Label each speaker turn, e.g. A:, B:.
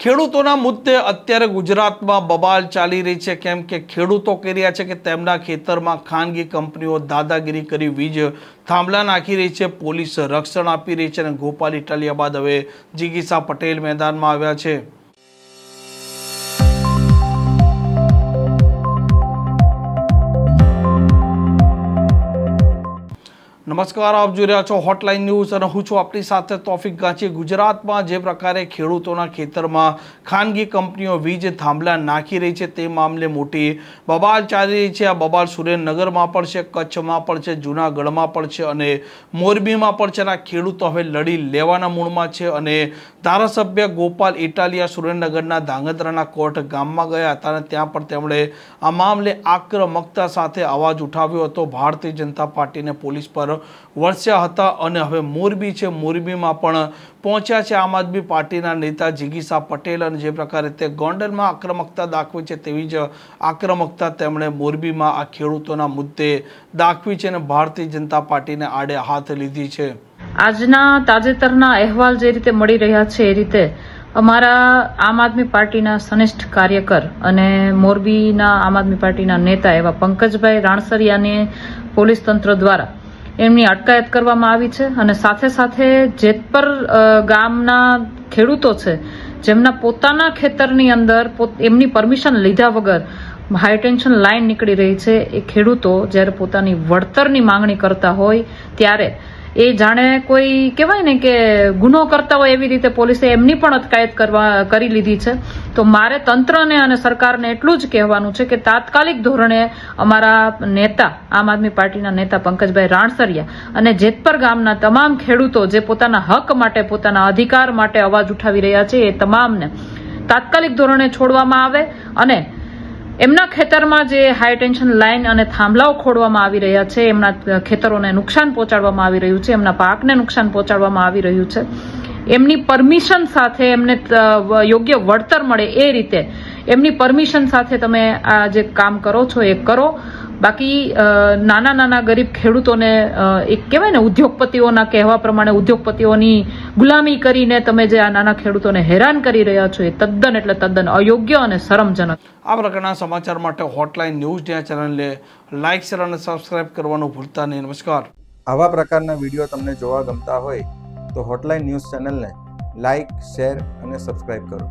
A: ખેડૂતોના મુદ્દે અત્યારે ગુજરાતમાં બબાલ ચાલી રહી છે, કેમ કે ખેડૂતો કહી રહ્યા છે કે તેમના ખેતરમાં ખાનગી કંપનીઓ દાદાગીરી કરી વીજ થાંભલા નાખી રહી છે, પોલીસ રક્ષણ આપી રહી છે અને ગોપાલ ઇટાલિયા બાદ હવે જિગીસા પટેલ મેદાનમાં આવ્યા છે। નમસ્કાર, આપ જોઈ રહ્યા છો હોટલાઇન ન્યૂઝ અને હું છું આપણી સાથે તોફિક ગાંચી। ગુજરાતમાં જે પ્રકારે ખેડૂતોના ખેતરમાં ખાનગી કંપનીઓ વીજ થાંભલા નાખી રહી છે તે મામલે મોટી બબાલ ચાલી રહી છે। આ બબાલ સુરેન્દ્રનગરમાં પણ છે, કચ્છમાં પણ છે, જૂનાગઢમાં પણ છે અને મોરબીમાં પણ છે। આ ખેડૂતો હવે લડી લેવાના મૂડમાં છે અને ધારાસભ્ય ગોપાલ ઇટાલિયા સુરેન્દ્રનગરના ધાંગધ્રાના કોટ ગામમાં ગયા હતા અને ત્યાં પણ તેમણે આ મામલે આક્રમકતા સાથે અવાજ ઉઠાવ્યો હતો। ભારતીય જનતા પાર્ટીને પોલીસ પર વરસ્યા હતા અને હવે મોરબી છે, મોરબીમાં પણ પહોંચ્યા છે આમ આદમી પાર્ટીના નેતા જિગીસા પટેલ અને જે પ્રકારે તે ગોંડલમાં આક્રમકતા દાખવી છે તેવી જ આક્રમકતા તેમણે મોરબીમાં આ ખેડૂતોના મુદ્દે દાખવી છે અને ભારતીય જનતા પાર્ટીને આડે હાથ લીધી છે।
B: આજના તાજેતરના અહેવાલ જે રીતે મળી રહ્યા છે એ રીતે અમારા આમ આદમી પાર્ટીના સનિષ્ઠ કાર્યકર અને મોરબીના આમ આદમી પાર્ટીના નેતા એવા પંકજભાઈ રાણસરિયાને પોલીસ તંત્ર દ્વારા એમની અટકાયત કરવામાં આવી છે અને સાથે સાથે જેતપર ગામના ખેડૂતો છે જેમના પોતાના ખેતરની અંદર એમની પરમિશન લીધા વગર હાઈ ટેન્શન લાઇન નીકળી રહી છે, એ ખેડૂતો જ્યારે પોતાની વળતરની માંગણી કરતા હોય ત્યારે એ જાણે કોઈ કહેવાય ને કે ગુનો કરતા હોય એવી રીતે પોલીસે એમની પણ અટકાયત કરી લીધી છે। તો મારે તંત્રને અને સરકારને એટલું જ કહેવાનું છે કે તાત્કાલિક ધોરણે અમારા નેતા આમ આદમી પાર્ટીના નેતા પંકજભાઈ રાણસરિયા અને જેતપર ગામના તમામ ખેડૂતો જે પોતાના હક માટે, પોતાના અધિકાર માટે અવાજ ઉઠાવી રહ્યા છે એ તમામને તાત્કાલિક ધોરણે છોડવામાં આવે અને એમના ખેતરમાં જે હાઈ ટેન્શન લાઇન અને થાંભલાઓ ખોડવામાં આવી રહ્યા છે, એમના ખેતરોને નુકસાન પહોંચાડવામાં આવી રહ્યું છે, એમના પાકને નુકસાન પહોંચાડવામાં આવી રહ્યું છે, એમની પરમિશન સાથે એમને યોગ્ય વળતર મળે એ રીતે એમની પરમિશન સાથે તમે આ જે કામ કરો છો એ કરો। બાકી નાના નાના ગરીબ ખેડૂતોને એક કહેવાય ને ઉદ્યોગપતિઓના કહેવા પ્રમાણે ઉદ્યોગપતિઓની ગુલામી કરીને તમે જે આ નાના ખેડૂતોને હેરાન કરી રહ્યા છો એ તદ્દન એટલે તદ્દન અયોગ્ય અને શરમજનક।
A: આ પ્રકારના સમાચાર માટે હોટલાઇન ન્યૂઝ ચેનલને લાઇક, શેર અને સબસ્ક્રાઇબ કરવાનું ભૂલતા નહીં। નમસ્કાર।
C: આવા પ્રકારના વિડીયો તમને જોવા ગમતા હોય તો હોટલાઇન ન્યૂઝ ચેનલને લાઇક, શેર અને સબસ્ક્રાઇબ કરો।